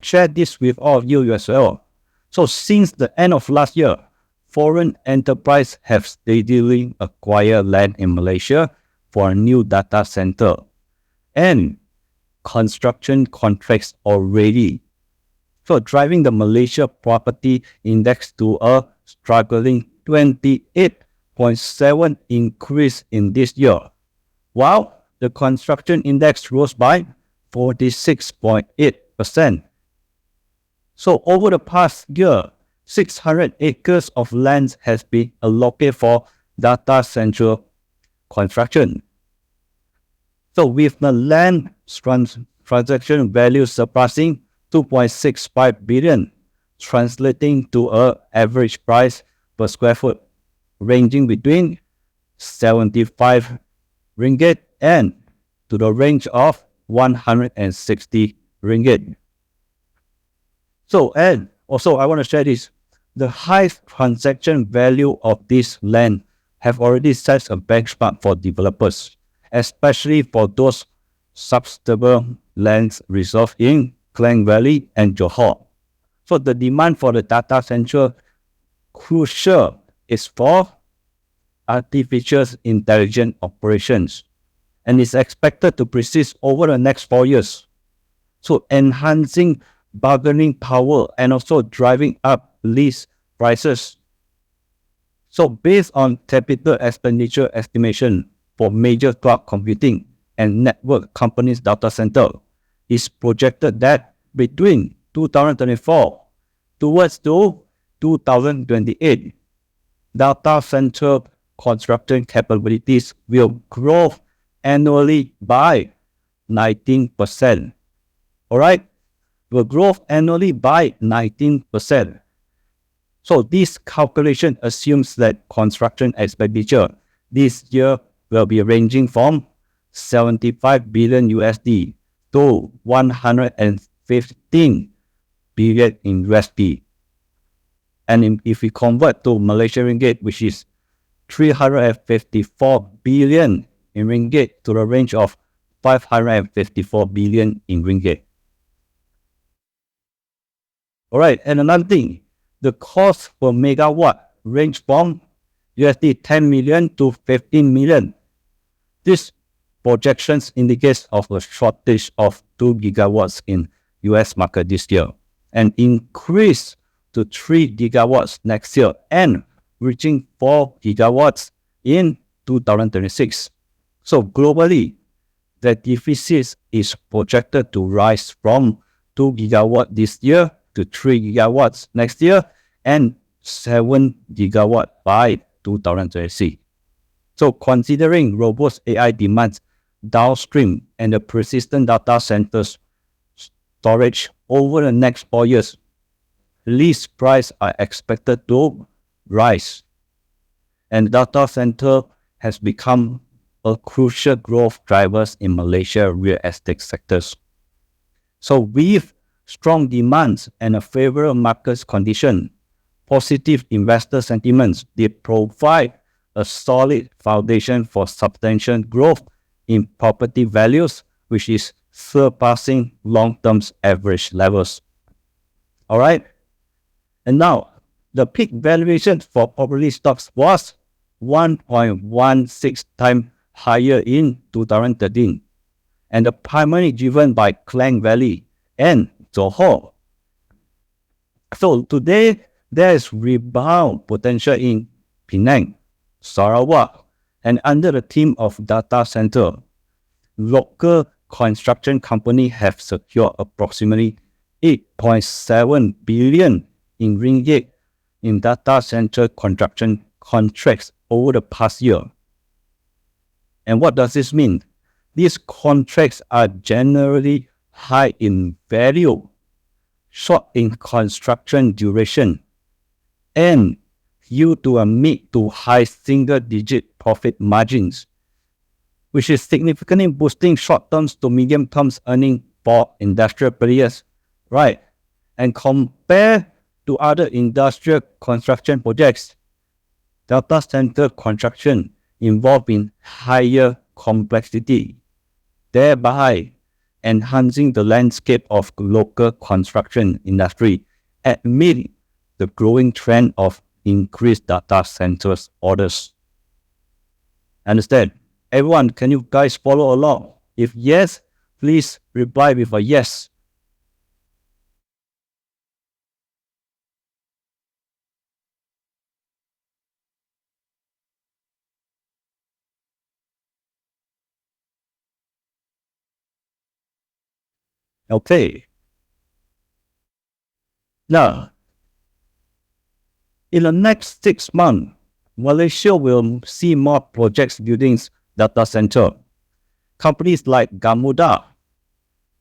share this with all of you as well. So since the end of last year, foreign enterprises have steadily acquired land in Malaysia for a new data center, and construction contracts already. So driving the Malaysia Property Index to a struggling 28.7 increase in this year, while the construction index rose by 46.8%. So over the past year, 600 acres of land has been allocated for data center construction. So with the land transaction value surpassing 2.65 billion, translating to an average price per square foot ranging between 75 ringgit and to the range of 160 ringgit. So, and also I want to share this. The high transaction value of this land have already set a benchmark for developers, especially for those substable lands reserved in Klang Valley and Johor. So the demand for the data center crucial is for artificial intelligence operations, and is expected to persist over the next 4 years. So enhancing bargaining power and also driving up lease prices. So based on capital expenditure estimation for major cloud computing and network companies' data center, is projected that between 2024 towards to 2028, data center construction capabilities will grow annually by 19%. Alright? Will grow annually by 19%. So this calculation assumes that construction expenditure this year will be ranging from 75 billion USD to 115 billion in USD. And if we convert to Malaysian ringgit, which is 354 billion in ringgit, to the range of 554 billion in ringgit. Alright, and another thing, the cost per megawatt range from USD 10 million to 15 million. This projections indicates of a shortage of 2 gigawatts in US market this year, and increase to 3 gigawatts next year, and reaching 4 gigawatts in 2026. So globally, the deficit is projected to rise from 2 gigawatts this year to 3 gigawatts next year, and 7 gigawatts by 2026. So considering robust AI demands downstream and the persistent data centers storage over the next 4 years, lease prices are expected to rise. And data center has become a crucial growth drivers in Malaysia real estate sectors. So with strong demands and a favorable market condition, positive investor sentiments, they provide a solid foundation for substantial growth in property values, which is surpassing long-term average levels. Alright, and now the peak valuation for property stocks was 1.16 times higher in 2013, and primarily driven by Klang Valley and Johor. So today, there is rebound potential in Penang, Sarawak, and under the theme of data center, local construction companies have secured approximately 8.7 billion in ringgit in data center construction contracts over the past year. And what does this mean? These contracts are generally high in value, short in construction duration, and due to a mid to high single-digit profit margins, which is significantly boosting short-term to medium-term earnings for industrial players, right? And compared to other industrial construction projects, data center construction involved in higher complexity, thereby enhancing the landscape of local construction industry amid the growing trend of increased data centers orders. Understand? Everyone, can you guys follow along? If yes, please reply with a yes. Okay. Now, in the next 6 months, Malaysia will see more projects building data center. Companies like Gamuda,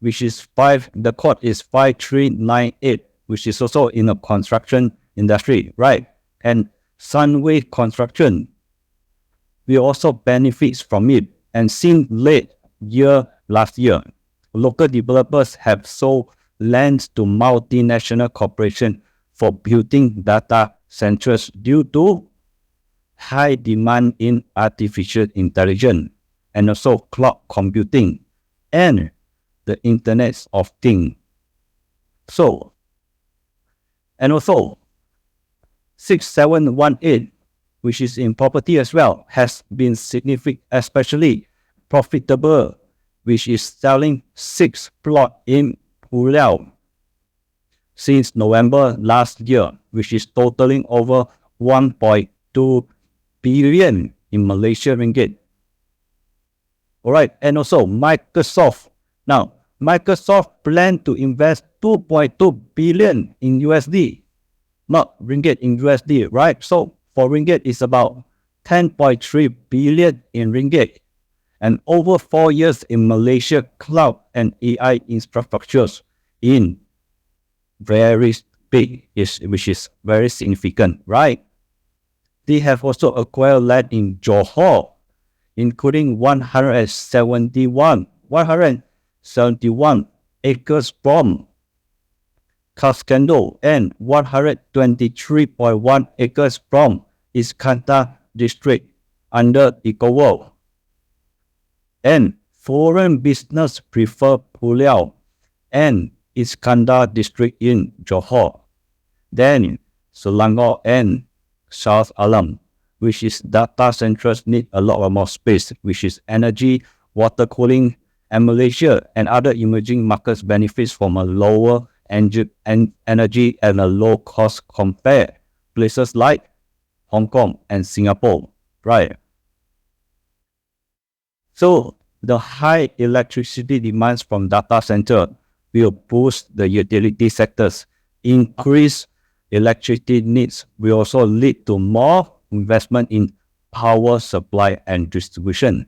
which is the code is 5398, which is also in the construction industry, right? And Sunway Construction will also benefit from it. And since last year, local developers have sold lands to multinational corporations for building data centers due to high demand in artificial intelligence and also cloud computing and the Internet of Things. So, and also 6718, which is in property as well, has been significant, especially profitable, which is selling 6 plots in Pulau since November last year, which is totaling over 1.2 billion in Malaysian ringgit. Alright, and also Microsoft. Now, Microsoft plan to invest 2.2 billion in USD, not ringgit, in USD, right? So for ringgit, it's about 10.3 billion in ringgit. And over 4 years in Malaysia cloud and AI infrastructures in very big, which is very significant, right? They have also acquired land in Johor, including 171 acres from Kaskando and 123.1 acres from Iskandar district under EcoWorld. And foreign business prefer Pulau and Iskandar district in Johor. Then Selangor and Shah Alam, which is data centers need a lot more space, which is energy, water cooling, and Malaysia and other emerging markets benefits from a lower energy and a low cost compared places like Hong Kong and Singapore, right? So the high electricity demands from data center will boost the utility sectors. Increased electricity needs will also lead to more investment in power supply and distribution,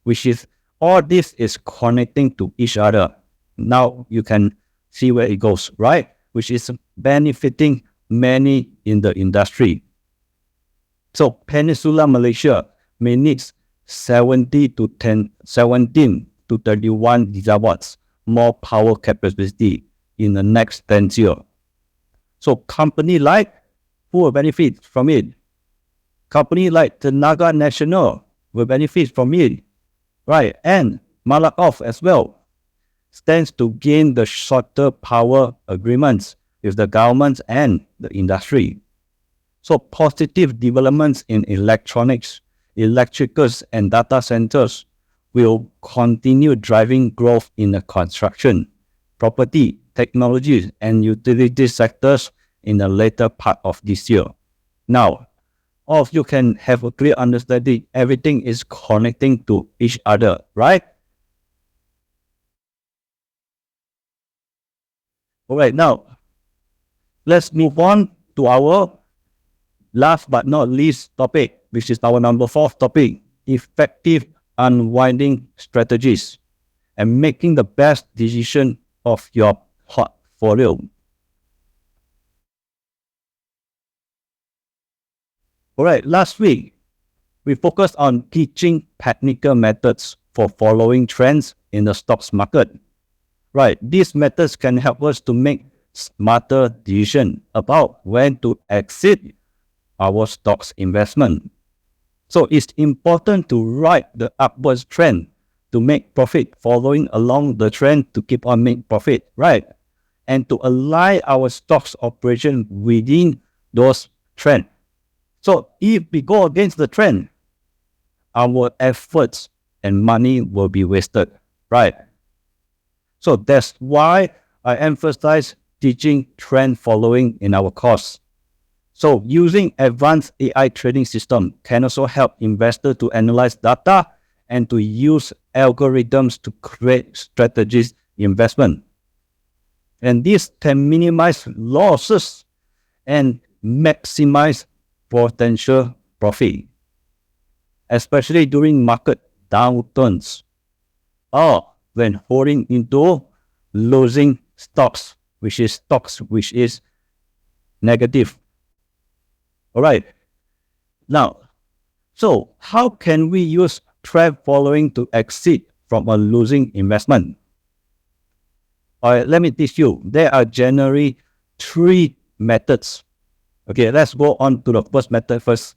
which is all this is connecting to each other. Now you can see where it goes, right? Which is benefiting many in the industry. So Peninsula Malaysia may need 17 to 31 gigawatts more power capacity in the next 10 years. So company like who will benefit from it? Company like Tenaga Nasional will benefit from it, right? And Malakoff as well stands to gain the shorter power agreements with the government and the industry. So positive developments in electronics, electricals, and data centers will continue driving growth in the construction, property, technology, and utility sectors in the later part of this year. Now, all of you can have a clear understanding. Everything is connecting to each other, right? Alright, now, let's move on to our last but not least topic, which is our number 4 topic, effective unwinding strategies and making the best decision of your portfolio. Alright, last week, we focused on teaching technical methods for following trends in the stocks market. Right, these methods can help us to make smarter decisions about when to exit our stocks investment. So it's important to ride the upwards trend to make profit, following along the trend to keep on making profit, right? And to align our stocks operation within those trends. So if we go against the trend, our efforts and money will be wasted, right? So that's why I emphasize teaching trend following in our course. So using advanced AI trading system can also help investors to analyze data and to use algorithms to create strategies investment. And this can minimize losses and maximize potential profit, especially during market downturns or when holding into losing stocks, which is negative. All right. Now, so how can we use trend following to exit from a losing investment? All right, let me teach you. There are generally 3 methods. Okay, let's go on to the first method first,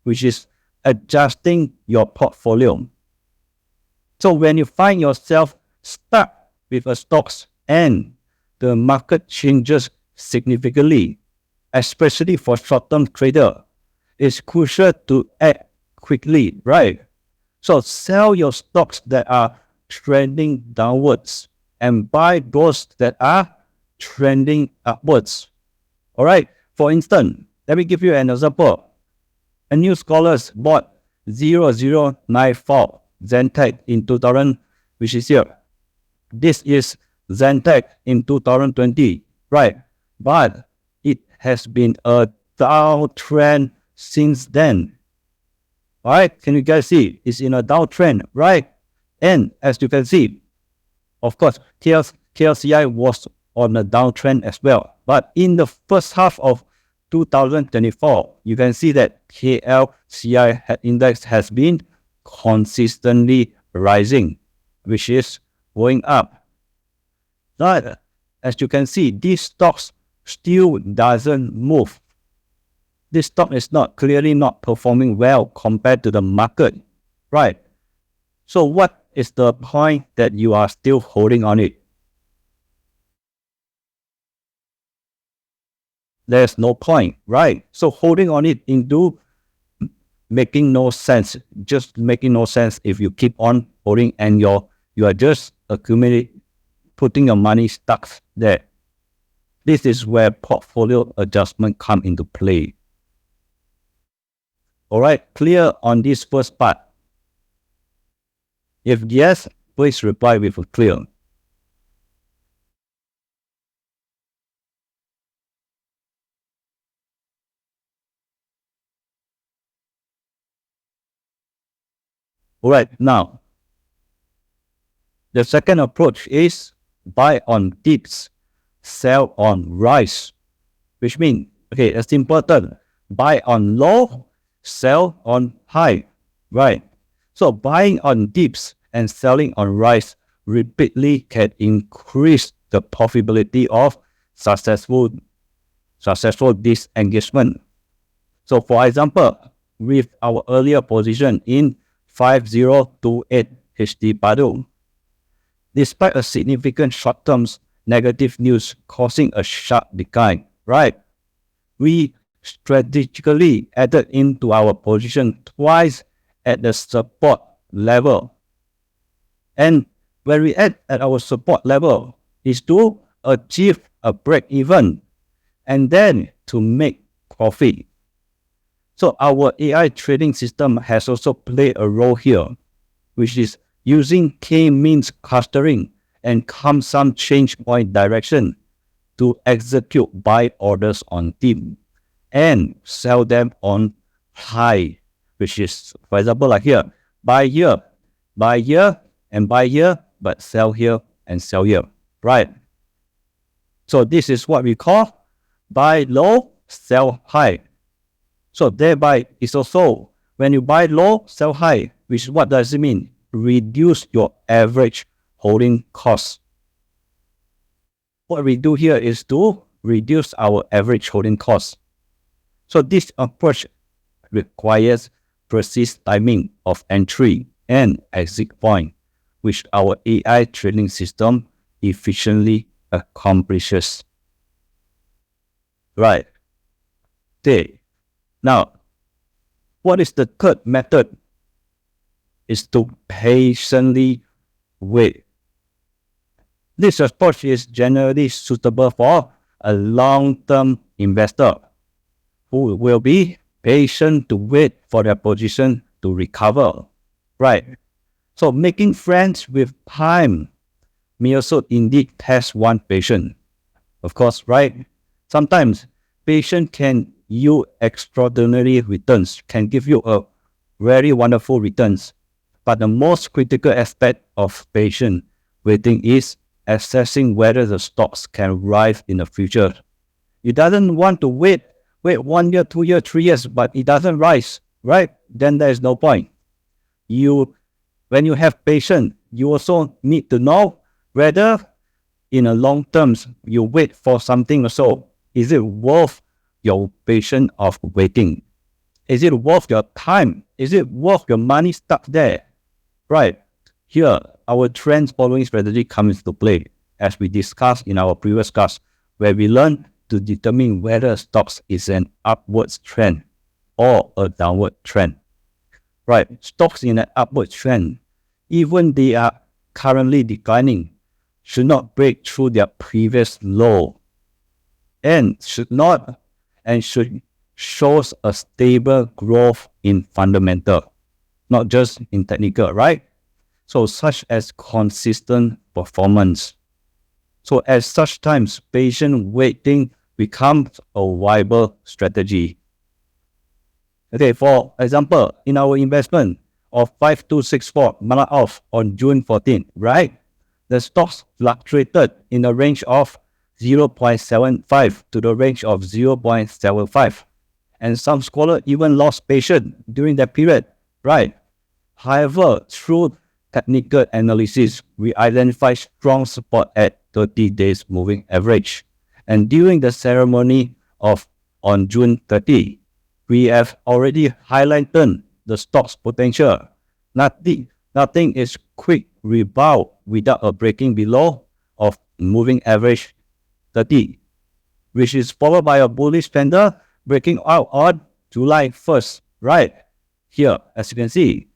which is adjusting your portfolio. So when you find yourself stuck with a stocks and the market changes significantly, especially for short-term trader, it's crucial to act quickly, right? So sell your stocks that are trending downwards and buy those that are trending upwards. All right. For instance, let me give you an example. A new scholars bought 0094 Zentek in 2000, which is here. This is Zentek in 2020, right? But it has been a downtrend since then. All right, can you guys see? It's in a downtrend, right? And as you can see, of course, KLCI was on a downtrend as well. But in the first half of 2024, you can see that KLCI index has been consistently rising, which is going up. But as you can see, these stocks still doesn't move. This stock is clearly not performing well compared to the market, right? So what is the point that you are still holding on it? There's no point, right? So holding on it into making no sense, just making no sense if you keep on holding and you are just accumulating, putting your money stuck there. This is where portfolio adjustment come into play. All right, clear on this first part? If yes, please reply with a clear. All right, now, the second approach is buy on dips, sell on rise, which means, okay, it's important. Buy on low, sell on high, right? So buying on dips and selling on rise repeatedly can increase the probability of successful disengagement. So for example, with our earlier position in 5028 HD Baidu, despite a significant short-term negative news causing a sharp decline, right? We strategically added into our position twice at the support level. And when we add at our support level is to achieve a break-even and then to make profit. So our AI trading system has also played a role here, which is using K-means clustering and sum change point direction to execute buy orders on dip and sell them on high, which is, for example, like here, buy here, and buy here, but sell here and sell here, right? So this is what we call buy low, sell high. So thereby is also when you buy low, sell high, which what does it mean? Reduce your average holding cost. What we do here is to reduce our average holding cost. So this approach requires precise timing of entry and exit point, which our AI training system efficiently accomplishes. Right. Okay. Now, what is the third method? Is to patiently wait. This approach is generally suitable for a long-term investor who will be patient to wait for their position to recover. Right. So making friends with time may also indeed test one patient. Of course, right? Sometimes patience can yield extraordinary returns, can give you a very wonderful returns. But the most critical aspect of patient waiting is assessing whether the stocks can rise in the future. You doesn't want to wait 1 year, 2 years, 3 years, but it doesn't rise, right? Then there is no point. When you have patience, you also need to know whether in a long terms you wait for something or so. Is it worth your patience of waiting? Is it worth your time? Is it worth your money stuck there? Right. Here, our trend following strategy comes into play, as we discussed in our previous class, where we learn to determine whether stocks is an upwards trend or a downward trend. Right. Stocks in an upward trend, even they are currently declining, should not break through their previous low and should shows a stable growth in fundamental, not just in technical, right? So such as consistent performance. So at such times, patient waiting becomes a viable strategy. Okay, for example, in our investment of 5264 Mala off on June 14, right? The stocks fluctuated in the range of 0.75 to the range of 0.75. And some scholars even lost patience during that period, right? However, through technical analysis, we identified strong support at 30 days moving average. And during the ceremony on June 30, we have already highlighted the stock's potential. Nothing is quick rebound without a breaking below of moving average 30, which is followed by a bullish candle breaking out on July 1st, right? Here, as you can see.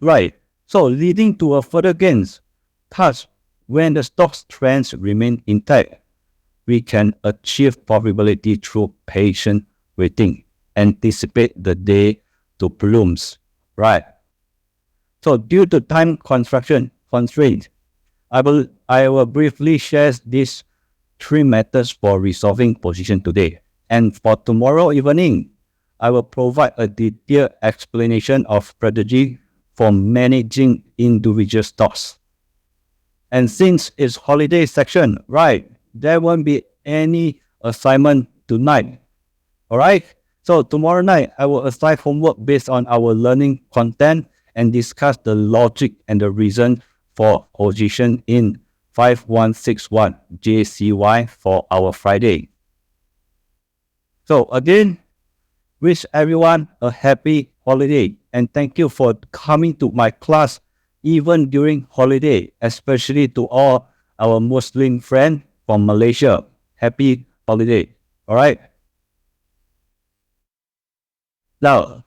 Right, so leading to a further gains. Thus, when the stock's trends remain intact, we can achieve profitability through patient waiting, anticipate the day to blooms, right? So due to time constraint, I will briefly share these 3 methods for resolving position today. And for tomorrow evening, I will provide a detailed explanation of strategy for managing individual stocks. And since it's holiday section, right, there won't be any assignment tonight. Alright, so tomorrow night, I will assign homework based on our learning content and discuss the logic and the reason for position in 5161 JCY for our Friday. So again, wish everyone a happy holiday and thank you for coming to my class even during holiday, especially to all our Muslim friends from Malaysia. Happy holiday. Alright. Now,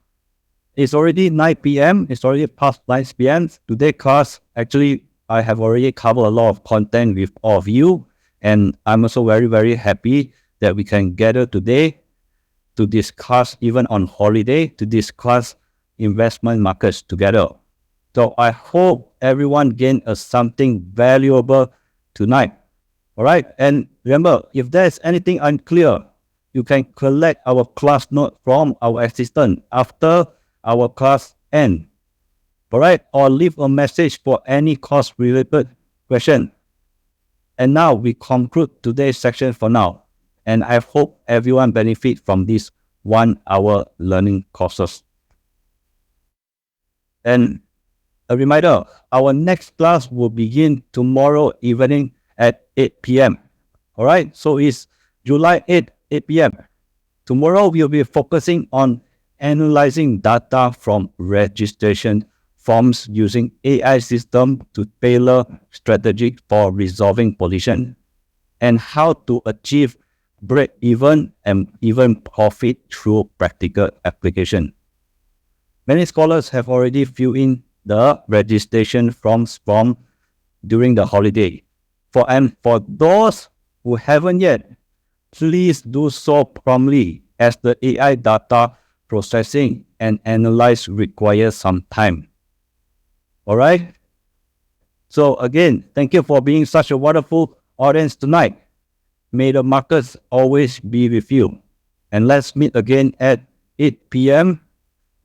it's already 9 p.m. It's already past 9 p.m. Today's class, actually, I have already covered a lot of content with all of you. And I'm also very, very happy that we can gather today to discuss, even on holiday, to discuss investment markets together. So I hope everyone gained something valuable tonight. All right. And remember, if there's anything unclear, you can collect our class note from our assistant after our class end. All right. Or leave a message for any course-related question. And now we conclude today's section for now. And I hope everyone benefit from these 1-hour learning courses. And a reminder, our next class will begin tomorrow evening at 8 p.m. All right, so it's July 8, 8 p.m. Tomorrow we'll be focusing on analyzing data from registration forms using AI system to tailor strategy for resolving position, and how to achieve break-even and even profit through practical application. Many scholars have already filled in the registration forms from during the holiday. For those who haven't yet, please do so promptly, as the AI data processing and analyze requires some time. All right? So again, thank you for being such a wonderful audience tonight. May the markets always be with you. And let's meet again at 8 p.m.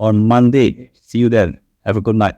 on Monday. See you then. Have a good night.